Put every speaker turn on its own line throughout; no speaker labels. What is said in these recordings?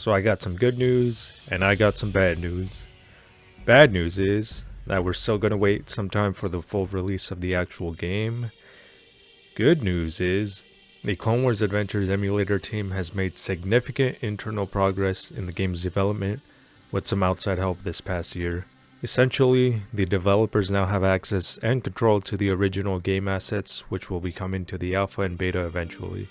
So I got some good news and I got some bad news. Bad news is that we're still gonna wait some time for the full release of the actual game. Good news is the Clone Wars Adventures emulator team has made significant internal progress in the game's development with some outside help this past year. Essentially, the developers now have access and control to the original game assets, which will be coming to the alpha and beta eventually.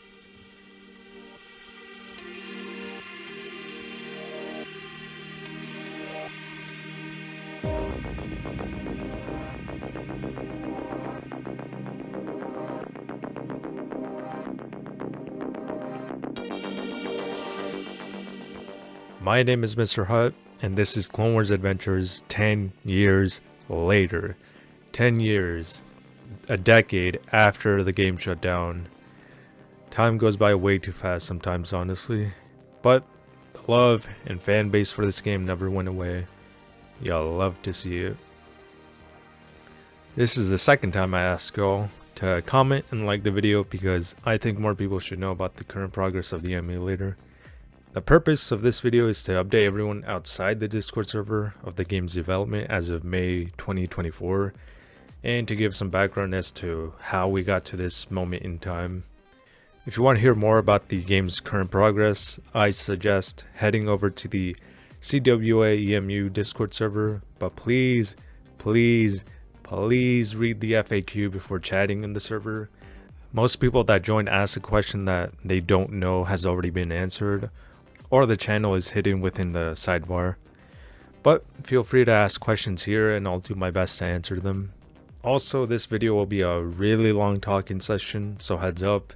My name is Mr. Hutt, and this is Clone Wars Adventures 10 years later. 10 years, a decade after the game shut down. Time goes by way too fast sometimes, honestly. But the love and fan base for this game never went away. Y'all love to see it. This is the second time I ask y'all to comment and like the video because I think more people should know about the current progress of the emulator. The purpose of this video is to update everyone outside the Discord server of the game's development as of May 2024 and to give some background as to how we got to this moment in time. If you want to hear more about the game's current progress, I suggest heading over to the CWA EMU Discord server, but please read the FAQ before chatting in the server. Most people that join ask a question that they don't know has already been answered, or the channel is hidden within the sidebar. But feel free to ask questions here and I'll do my best to answer them. Also, this video will be a really long talking session, so heads up.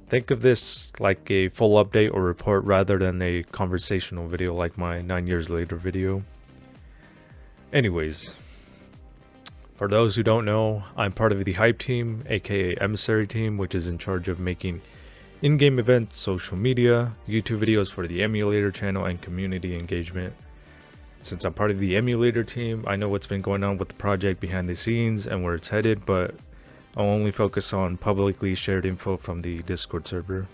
Think of this like a full update or report rather than a conversational video like my 9 years later video. Anyways, for those who don't know, I'm part of the Hype team, aka Emissary team, which is in charge of making in-game events, social media, YouTube videos for the emulator channel, and community engagement. Since I'm part of the emulator team, I know what's been going on with the project behind the scenes and where it's headed, but I'll only focus on publicly shared info from the Discord server.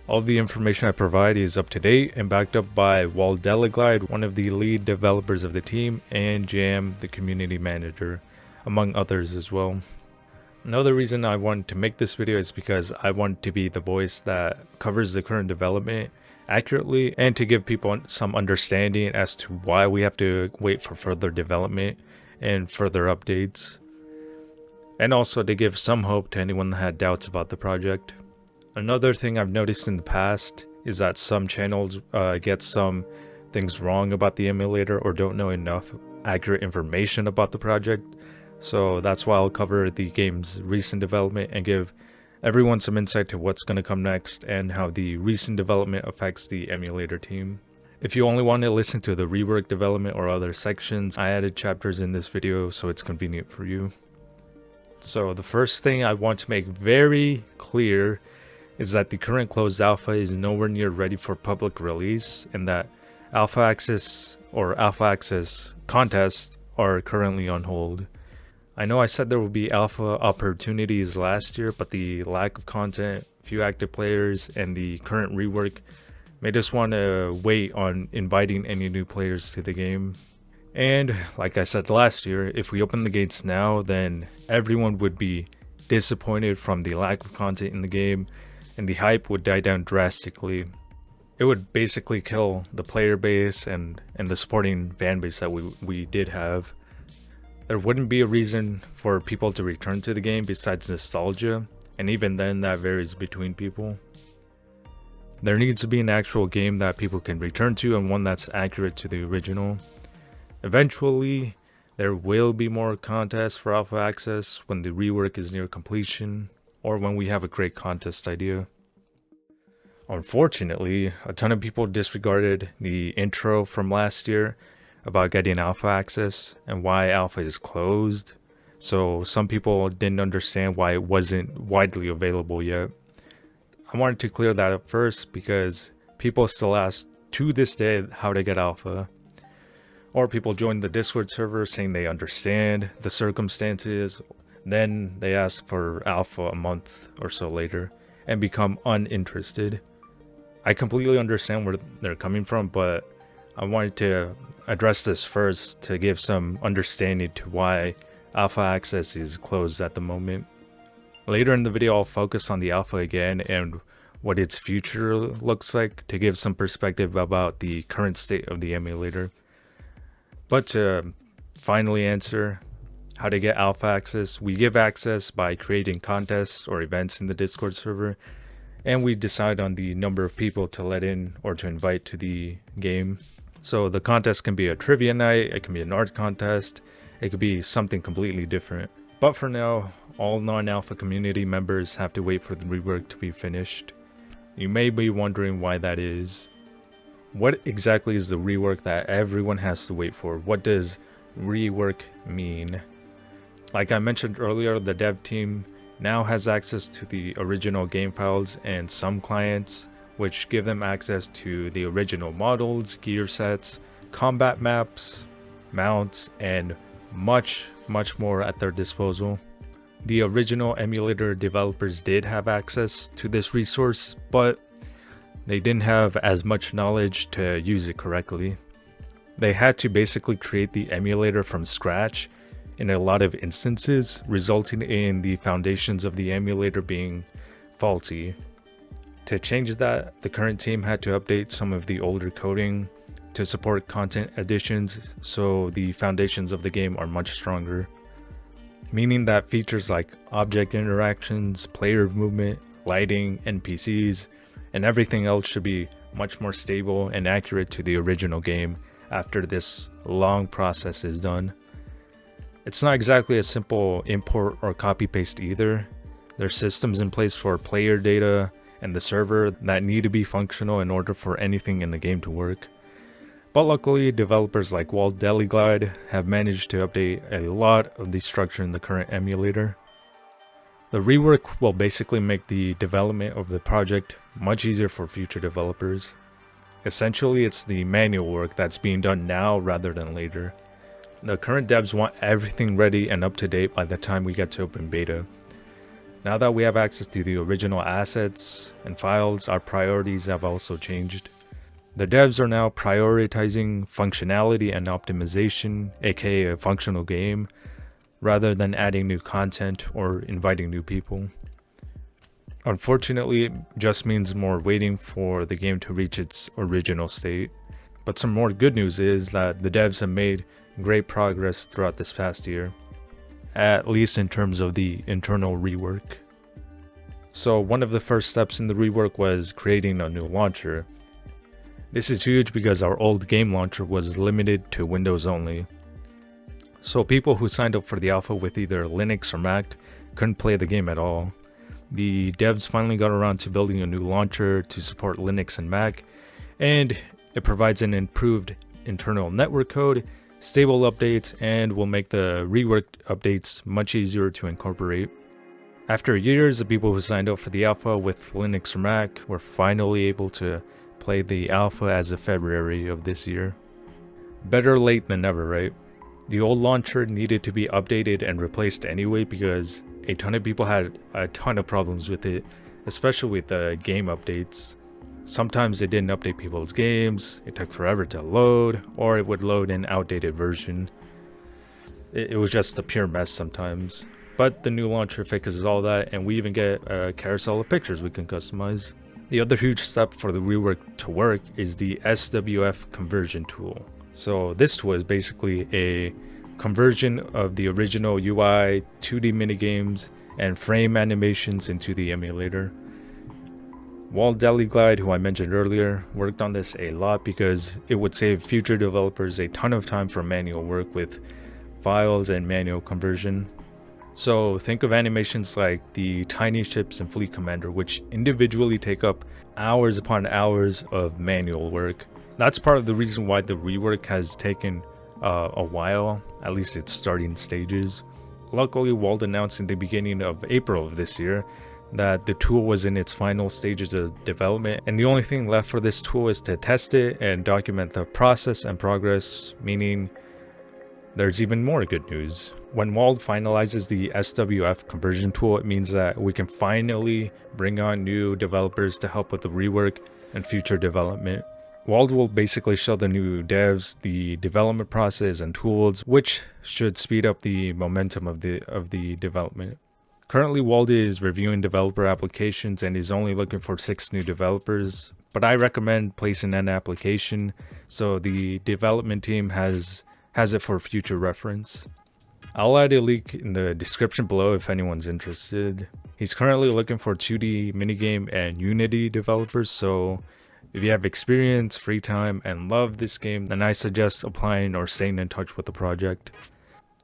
All the information I provide is up to date and backed up by Wal Delaglide, one of the lead developers of the team, and Jam, the community manager, among others as well. Another reason I wanted to make this video is because I want to be the voice that covers the current development accurately and to give people some understanding as to why we have to wait for further development and further updates. And also to give some hope to anyone that had doubts about the project. Another thing I've noticed in the past is that some channels get some things wrong about the emulator or don't know enough accurate information about the project. So that's why I'll cover the game's recent development and give everyone some insight to what's going to come next and how the recent development affects the emulator team. If you only want to listen to the rework development or other sections, I added chapters in this video so it's convenient for you. So the first thing I want to make very clear is that the current closed alpha is nowhere near ready for public release and that alpha access contests are currently on hold. I know I said there will be alpha opportunities last year, but the lack of content, few active players, and the current rework made us want to wait on inviting any new players to the game. And like I said last year, if we open the gates now, then everyone would be disappointed from the lack of content in the game, and the hype would die down drastically. It would basically kill the player base and the supporting fan base that we did have. There wouldn't be a reason for people to return to the game besides nostalgia, and even then that varies between people. There needs to be an actual game that people can return to and one that's accurate to the original. Eventually, there will be more contests for alpha access when the rework is near completion, or when we have a great contest idea. Unfortunately, a ton of people disregarded the intro from last year about getting alpha access and why alpha is closed, so some people didn't understand why it wasn't widely available yet. I wanted to clear that up first because people still ask to this day how to get alpha, or people join the Discord server saying they understand the circumstances, then they ask for alpha a month or so later and become uninterested. I completely understand where they're coming from, but I wanted to address this first to give some understanding to why alpha access is closed at the moment. Later in the video, I'll focus on the alpha again and what its future looks like to give some perspective about the current state of the emulator. But to finally answer how to get alpha access, we give access by creating contests or events in the Discord server, and we decide on the number of people to let in or to invite to the game. So the contest can be a trivia night, it can be an art contest, it could be something completely different. But for now, all non-alpha community members have to wait for the rework to be finished. You may be wondering why that is. What exactly is the rework that everyone has to wait for? What does rework mean? Like I mentioned earlier, the dev team now has access to the original game files and some clients, which give them access to the original models, gear sets, combat maps, mounts, and much more at their disposal. The original emulator developers did have access to this resource, but they didn't have as much knowledge to use it correctly. They had to basically create the emulator from scratch in a lot of instances, resulting in the foundations of the emulator being faulty. To change that, the current team had to update some of the older coding to support content additions, so the foundations of the game are much stronger. Meaning that features like object interactions, player movement, lighting, NPCs, and everything else should be much more stable and accurate to the original game after this long process is done. It's not exactly a simple import or copy paste either. There's systems in place for player data and the server that need to be functional in order for anything in the game to work. But luckily, developers like Wall have managed to update a lot of the structure in the current emulator. The rework will basically make the development of the project much easier for future developers. Essentially, it's the manual work that's being done now rather than later. The current devs want everything ready and up to date by the time we get to open beta. Now that we have access to the original assets and files, our priorities have also changed. The devs are now prioritizing functionality and optimization, aka a functional game, rather than adding new content or inviting new people. Unfortunately, it just means more waiting for the game to reach its original state. But some more good news is that the devs have made great progress throughout this past year, at least in terms of the internal rework. So one of the first steps in the rework was creating a new launcher. This is huge because our old game launcher was limited to Windows only. So people who signed up for the alpha with either Linux or Mac couldn't play the game at all. The devs finally got around to building a new launcher to support Linux and Mac, and it provides an improved internal network code, stable updates, and will make the rework updates much easier to incorporate. After years, the people who signed up for the alpha with Linux or Mac were finally able to play the alpha as of February of this year. Better late than never, right? The old launcher needed to be updated and replaced anyway because a ton of people had a ton of problems with it, especially with the game updates. Sometimes it didn't update people's games, it took forever to load, or it would load an outdated version. It was just a pure mess sometimes. But the new launcher fixes all that, and we even get a carousel of pictures we can customize. The other huge step for the rework to work is the SWF conversion tool. So this tool is basically a conversion of the original UI, 2D minigames, and frame animations into the emulator. Wall, who I mentioned earlier, worked on this a lot because it would save future developers a ton of time for manual work with files and manual conversion. So think of animations like the tiny ships and fleet commander, which individually take up hours upon hours of manual work. That's part of the reason why the rework has taken a while, at least its starting stages. Luckily, Wald announced in the beginning of April of this year that the tool was in its final stages of development, and the only thing left for this tool is to test it and document the process and progress, meaning there's even more good news. When Wald finalizes the SWF conversion tool, it means that we can finally bring on new developers to help with the rework and future development. Wald will basically show the new devs the development process and tools, which should speed up the momentum of the development. Currently, Wald is reviewing developer applications and is only looking for 6 new developers, but I recommend placing an application so the development team has it for future reference. I'll add a link in the description below if anyone's interested. He's currently looking for 2D minigame and Unity developers, so if you have experience, free time, and love this game, then I suggest applying or staying in touch with the project.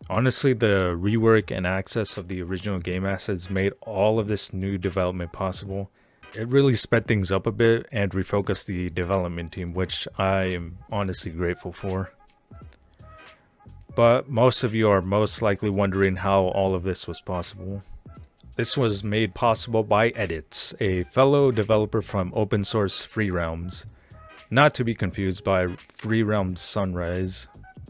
Honestly, the rework and access of the original game assets made all of this new development possible. It really sped things up a bit and refocused the development team, which I am honestly grateful for. But most of you are most likely wondering how all of this was possible. This was made possible by Edits, a fellow developer from open source Free Realms, not to be confused by Free Realms Sunrise.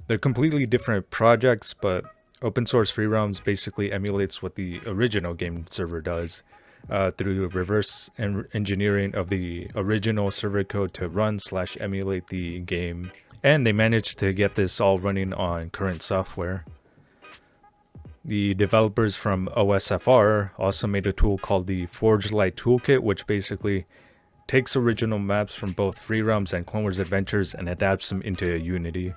They're completely different projects, but open source Free Realms basically emulates what the original game server does through reverse engineering of the original server code to run/emulate the game. And they managed to get this all running on current software. The developers from OSFR also made a tool called the Forge Light Toolkit, which basically takes original maps from both Free Realms and Clone Wars Adventures and adapts them into Unity.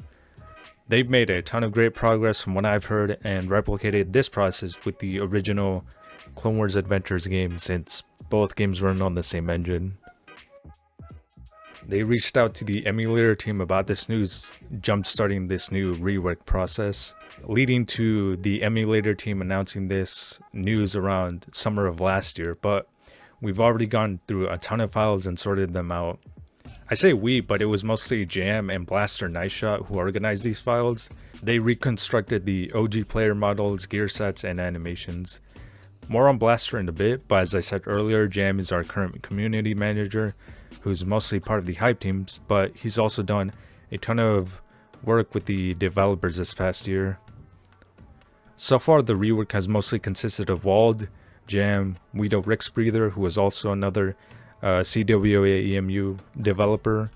They've made a ton of great progress from what I've heard and replicated this process with the original Clone Wars Adventures game since both games run on the same engine. They reached out to the emulator team about this news, jump-starting this new rework process, leading to the emulator team announcing this news around summer of last year, but we've already gone through a ton of files and sorted them out. I say we, but it was mostly Jam and Blaster Niceshot who organized these files. They reconstructed the OG player models, gear sets, and animations. More on Blaster in a bit, but as I said earlier, Jam is our current community manager, who's mostly part of the hype teams, but he's also done a ton of work with the developers this past year. So far, the rework has mostly consisted of Wald, Jam, Guido Rixbreather, who is also another CWA EMU developer,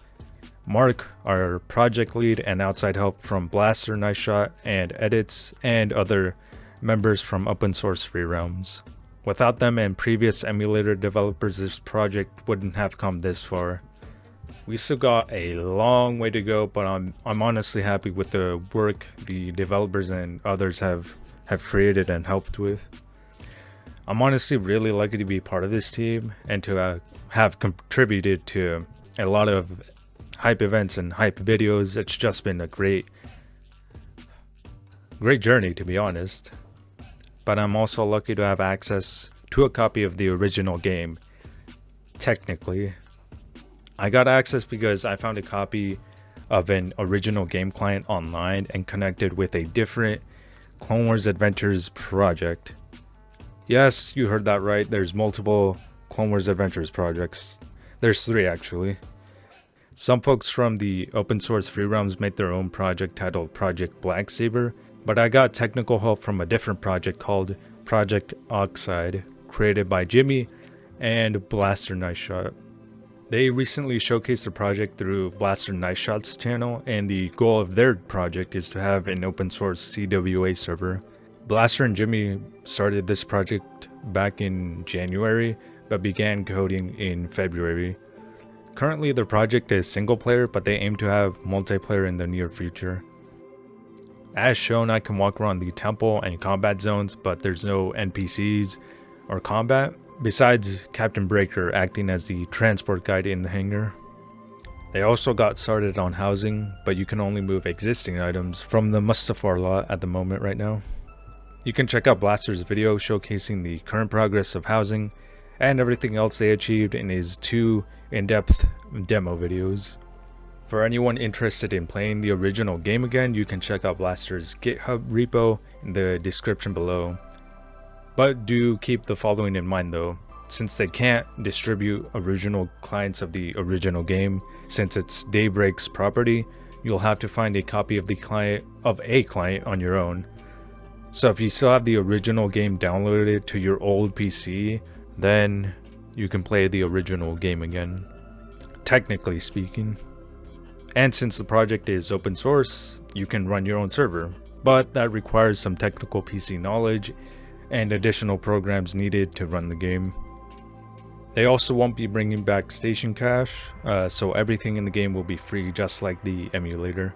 Mark, our project lead, and outside help from Blaster, Niceshot, and Edits, and other members from open source Free Realms. Without them and previous emulator developers, this project wouldn't have come this far. We still got a long way to go, but I'm honestly happy with the work the developers and others have created and helped with. I'm honestly really lucky to be part of this team and to have contributed to a lot of hype events and hype videos. It's just been a great journey, to be honest. But I'm also lucky to have access to a copy of the original game. Technically, I got access because I found a copy of an original game client online and connected with a different Clone Wars Adventures project. Yes, you heard that right. There's multiple Clone Wars Adventures projects. There's 3 actually. Some folks from the open source Free Realms made their own project titled Project Black Saber, but I got technical help from a different project called Project Oxide, created by Jimmy and Blaster Niceshot. They recently showcased the project through Blaster Niceshot's channel, and the goal of their project is to have an open source CWA server. Blaster and Jimmy started this project back in January, but began coding in February. Currently, their project is single player, but they aim to have multiplayer in the near future. As shown, I can walk around the temple and combat zones, but there's no NPCs or combat, besides Captain Breaker acting as the transport guide in the hangar. They also got started on housing, but you can only move existing items from the Mustafar lot at the moment right now. You can check out Blaster's video showcasing the current progress of housing and everything else they achieved in his 2 in-depth demo videos. For anyone interested in playing the original game again, you can check out Blaster's GitHub repo in the description below. But do keep the following in mind though. Since they can't distribute original clients of the original game, since it's Daybreak's property, you'll have to find a copy of a client on your own. So if you still have the original game downloaded to your old PC, then you can play the original game again. technically speaking. And since the project is open source, you can run your own server, but that requires some technical PC knowledge and additional programs needed to run the game. They also won't be bringing back station cache, so everything in the game will be free, just like the emulator.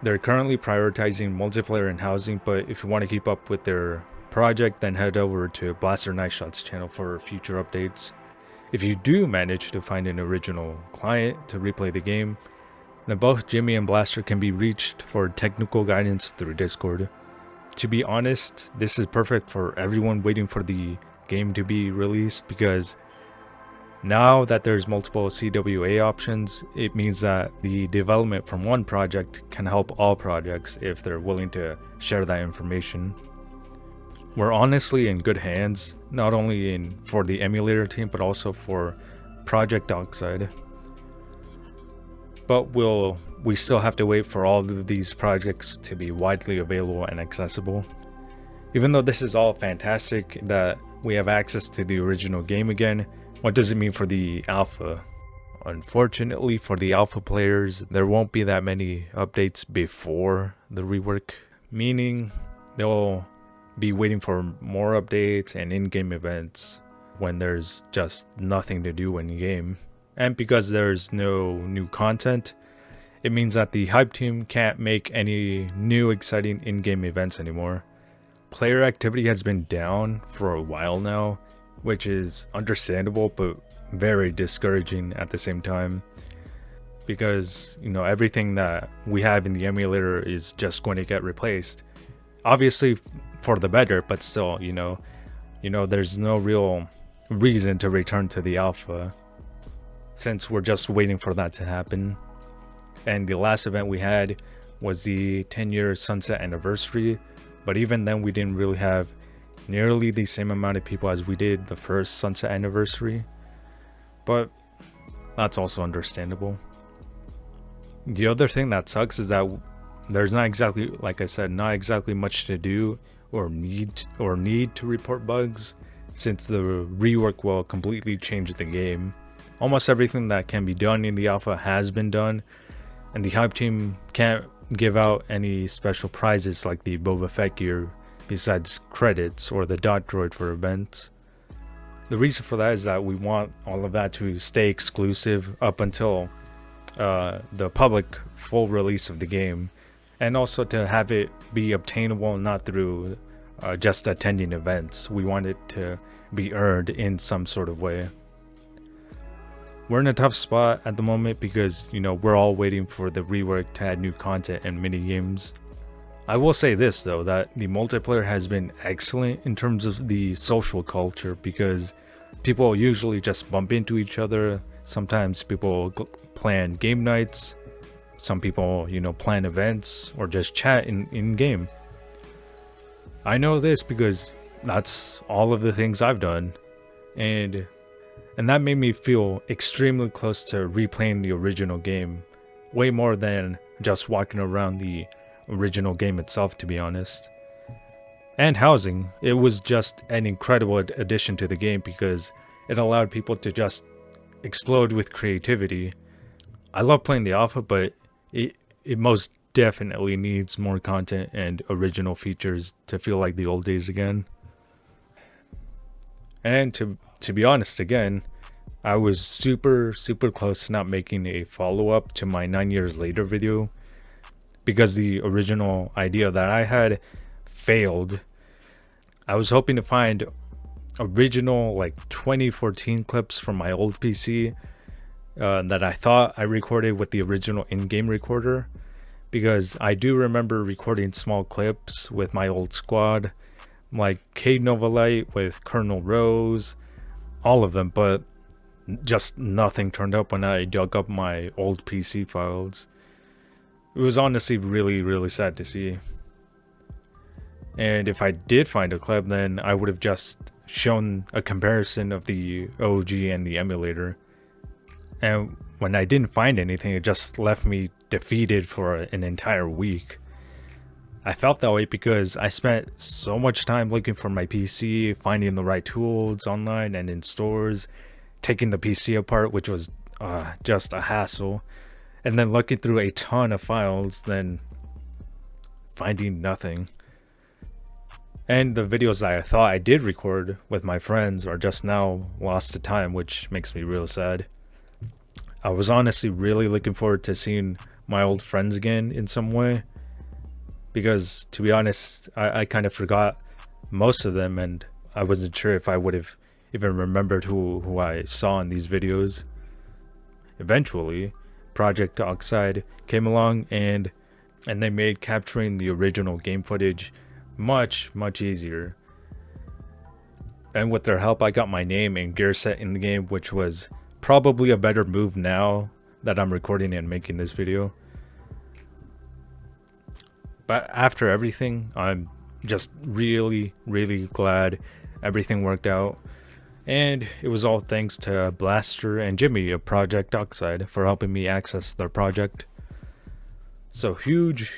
They're currently prioritizing multiplayer and housing, but if you want to keep up with their project, then head over to Blaster Niceshot's channel for future updates. If you do manage to find an original client to replay the game, then both Jimmy and Blaster can be reached for technical guidance through Discord. To be honest, this is perfect for everyone waiting for the game to be released, because now that there's multiple CWA options, it means that the development from one project can help all projects if they're willing to share that information. We're honestly in good hands, not only for the emulator team, but also for Project Oxide. But we still have to wait for all of these projects to be widely available and accessible. Even though this is all fantastic that we have access to the original game again, what does it mean for the alpha? Unfortunately for the alpha players, there won't be that many updates before the rework, meaning they'll be waiting for more updates and in-game events when there's just nothing to do in game. And because there's no new content, it means that the hype team can't make any new exciting in-game events anymore. Player activity has been down for a while now, which is understandable but very discouraging at the same time, because everything that we have in the emulator is just going to get replaced, obviously for the better, but still there's no real reason to return to the alpha since we're just waiting for that to happen. And the last event we had was the 10-year sunset anniversary, but even then we didn't really have nearly the same amount of people as we did the first sunset anniversary, but that's also understandable. The other thing that sucks is that there's not exactly, like I said, not exactly much to do or need to report bugs, since the rework will completely change the game. Almost everything that can be done in the alpha has been done, and the hype team can't give out any special prizes like the Boba Fett gear besides credits or the dot droid for events. The reason for that is that we want all of that to stay exclusive up until the public full release of the game, and also to have it be obtainable not through just attending events. We want it to be earned in some sort of way. We're in a tough spot at the moment because we're all waiting for the rework to add new content and mini games. I will say this though, that the multiplayer has been excellent in terms of the social culture, because people usually just bump into each other. Sometimes people plan game nights, some people plan events or just chat in game. I know this because that's all of the things I've done, and that made me feel extremely close to replaying the original game, way more than just walking around the original game itself, to be honest. And housing, it was just an incredible addition to the game because it allowed people to just explode with creativity. I love playing the alpha, but it most definitely needs more content and original features to feel like the old days again. And to be honest, again, I was super close to not making a follow-up to my 9 years later video because the original idea that I had failed. I was hoping to find original 2014 clips from my old PC that I thought I recorded with the original in-game recorder, because I do remember recording small clips with my old squad, like Cade Novalite with Colonel Rose, all of them, but just nothing turned up when I dug up my old PC files. It was honestly really sad to see. And if I did find a clip, then I would have just shown a comparison of the OG and the emulator. And when I didn't find anything, it just left me defeated for an entire week. I felt that way because I spent so much time looking for my PC, finding the right tools online and in stores, taking the PC apart, which was just a hassle. And then looking through a ton of files, then finding nothing. And the videos I thought I did record with my friends are just now lost to time, which makes me real sad. I was honestly really looking forward to seeing my old friends again in some way, because to be honest, I kind of forgot most of them, and I wasn't sure if I would have even remembered who I saw in these videos. Eventually, Project Oxide came along and they made capturing the original game footage much easier. And with their help, I got my name and gear set in the game, which was probably a better move now that I'm recording and making this video. But after everything, I'm just really glad everything worked out. And it was all thanks to Blaster and Jimmy of Project Oxide for helping me access their project. So huge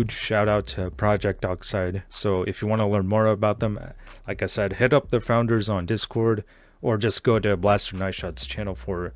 shout out to Project Oxide. So if you want to learn more about them, like I said, hit up the founders on Discord, or just go to Blaster Niceshot's channel for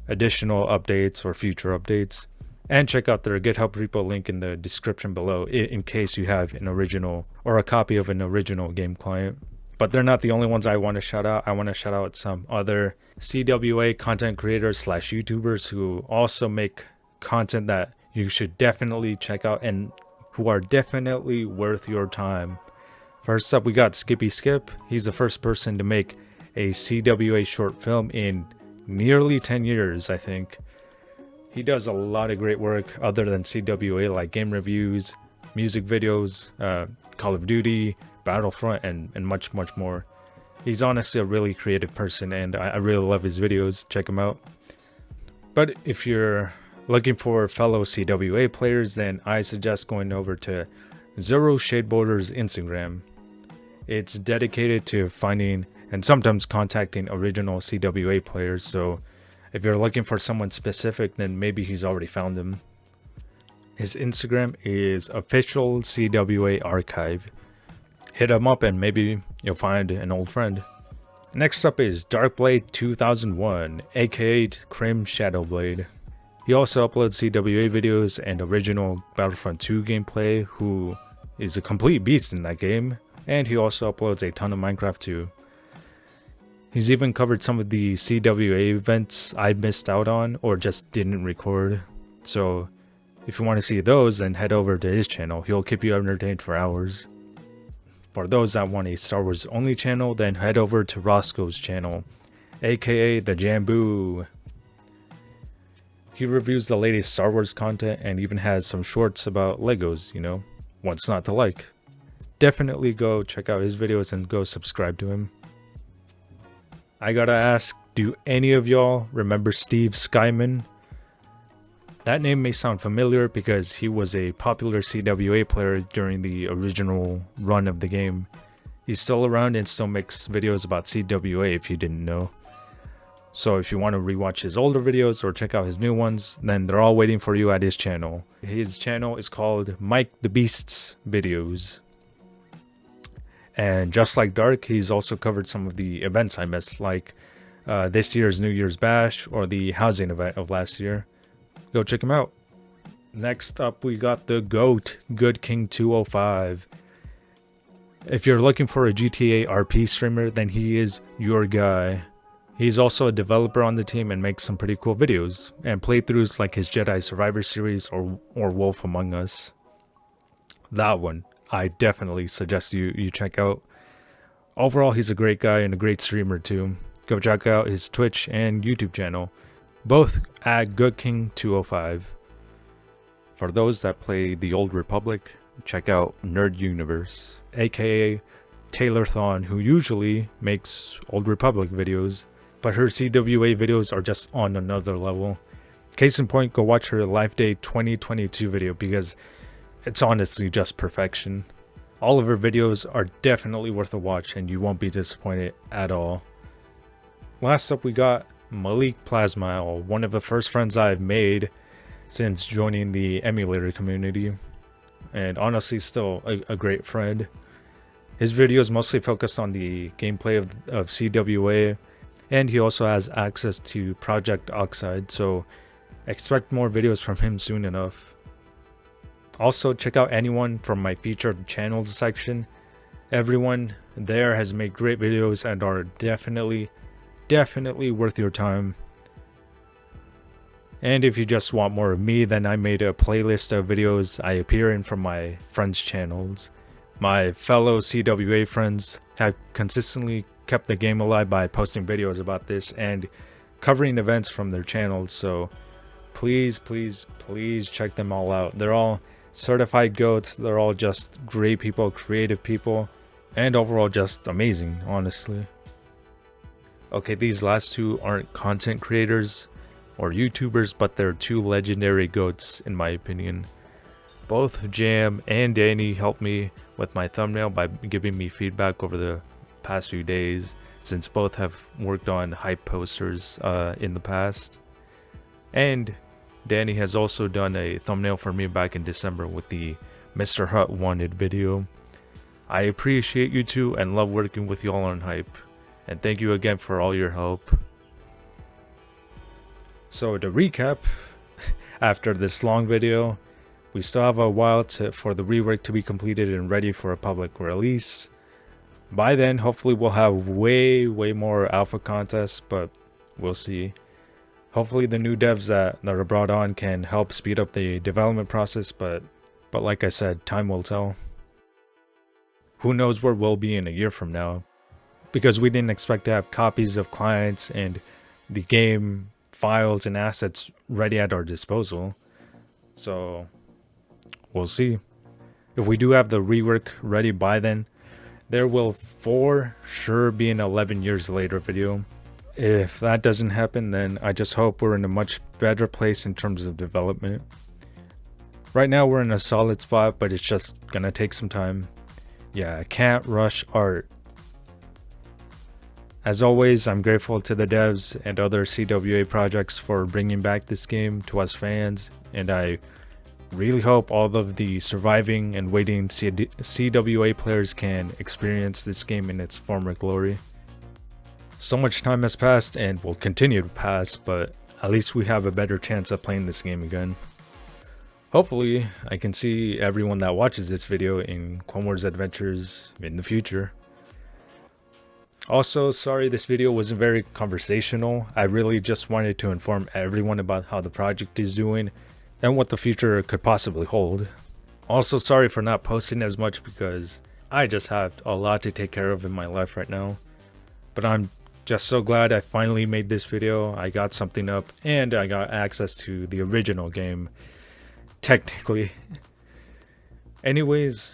additional updates or future updates. And check out their GitHub repo link in the description below in case you have an original or a copy of an original game client. But they're not the only ones I want to shout out. I want to shout out some other CWA content creators / YouTubers who also make content that you should definitely check out and who are definitely worth your time. First up, we got Skippi Skip. He's the first person to make a CWA short film in nearly 10 years, I think. He does a lot of great work other than CWA, like game reviews, music videos, Call of Duty, Battlefront, and much more. He's honestly a really creative person, and I really love his videos. Check him out. But if you're looking for fellow CWA players, then I suggest going over to Zurros Shadeboarder's Instagram. It's dedicated to finding and sometimes contacting original CWA players, so if you're looking for someone specific, then maybe he's already found them. His Instagram is official CWA archive. Hit him up and maybe you'll find an old friend. Next up is Darkblade 2001, aka Crim Shadowblade. He also uploads CWA videos and original Battlefront 2 gameplay, who is a complete beast in that game, and he also uploads a ton of Minecraft too. He's even covered some of the CWA events I missed out on or just didn't record, so if you want to see those, then head over to his channel. He'll keep you entertained for hours. For those that want a Star Wars only channel, then head over to Rossco's channel, aka the Jamboo. He reviews the latest Star Wars content and even has some shorts about Legos, you know, what's not to like. Definitely go check out his videos and go subscribe to him. I gotta ask, do any of y'all remember Steve Skyman? That name may sound familiar because he was a popular CWA player during the original run of the game. He's still around and still makes videos about CWA if you didn't know. So if you want to rewatch his older videos or check out his new ones, then they're all waiting for you at his channel. His channel is called Mike the Beast's Videos. And just like Dark, he's also covered some of the events I missed, like this year's New Year's Bash or the housing event of last year. Go check him out. Next up, we got the GOAT, Good King 205. If you're looking for a GTA RP streamer, then he is your guy. He's also a developer on the team and makes some pretty cool videos and playthroughs like his Jedi Survivor series or Wolf Among Us. That one, I definitely suggest you check out. Overall, he's a great guy and a great streamer too. Go check out his Twitch and YouTube channel, both at GoodKing205. For those that play the Old Republic, check out Nerd Universe, aka Taylor Thawne, who usually makes Old Republic videos, but her CWA videos are just on another level. Case in point, go watch her Life Day 2022 video because it's honestly just perfection. All of her videos are definitely worth a watch and you won't be disappointed at all. Last up, we got Malik Plasmile, one of the first friends I've made since joining the emulator community, and honestly still a great friend. His videos mostly focus on the gameplay of CWA, and he also has access to Project Oxide, so expect more videos from him soon enough. Also, check out anyone from my featured channels section. Everyone there has made great videos and are definitely worth your time. And if you just want more of me, then I made a playlist of videos I appear in from my friends' channels. My fellow CWA friends have consistently kept the game alive by posting videos about this and covering events from their channels, so please check them all out. They're all certified goats, they're all just great people, creative people, and overall just amazing, honestly. Okay, these last two aren't content creators or YouTubers, but they're two legendary goats in my opinion. Both Jam and Danny helped me with my thumbnail by giving me feedback over the past few days, since both have worked on hype posters in the past. And Danny has also done a thumbnail for me back in December with the Mr. Hutt Wanted video. I appreciate you two and love working with y'all on hype, and thank you again for all your help. So to recap, after this long video, we still have a while for the rework to be completed and ready for a public release. By then, hopefully we'll have way more alpha contests, but we'll see. Hopefully the new devs that are brought on can help speed up the development process, but like I said, time will tell. Who knows where we'll be in a year from now, because we didn't expect to have copies of clients and the game files and assets ready at our disposal. So we'll see. If we do have the rework ready by then, there will for sure be an 11 years later video. If that doesn't happen, then I just hope we're in a much better place in terms of development. Right now we're in a solid spot, but it's just gonna take some time. Yeah, I can't rush art. As always, I'm grateful to the devs and other CWA projects for bringing back this game to us fans, and I really hope all of the surviving and waiting CWA players can experience this game in its former glory. So much time has passed and will continue to pass, but at least we have a better chance of playing this game again. Hopefully, I can see everyone that watches this video in Clone Wars Adventures in the future. Also, sorry this video wasn't very conversational. I really just wanted to inform everyone about how the project is doing and what the future could possibly hold. Also, sorry for not posting as much because I just have a lot to take care of in my life right now. But I'm just so glad I finally made this video. I got something up and I got access to the original game, technically. Anyways,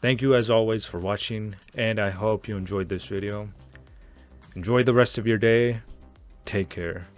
thank you as always for watching, and I hope you enjoyed this video. Enjoy the rest of your day. Take care.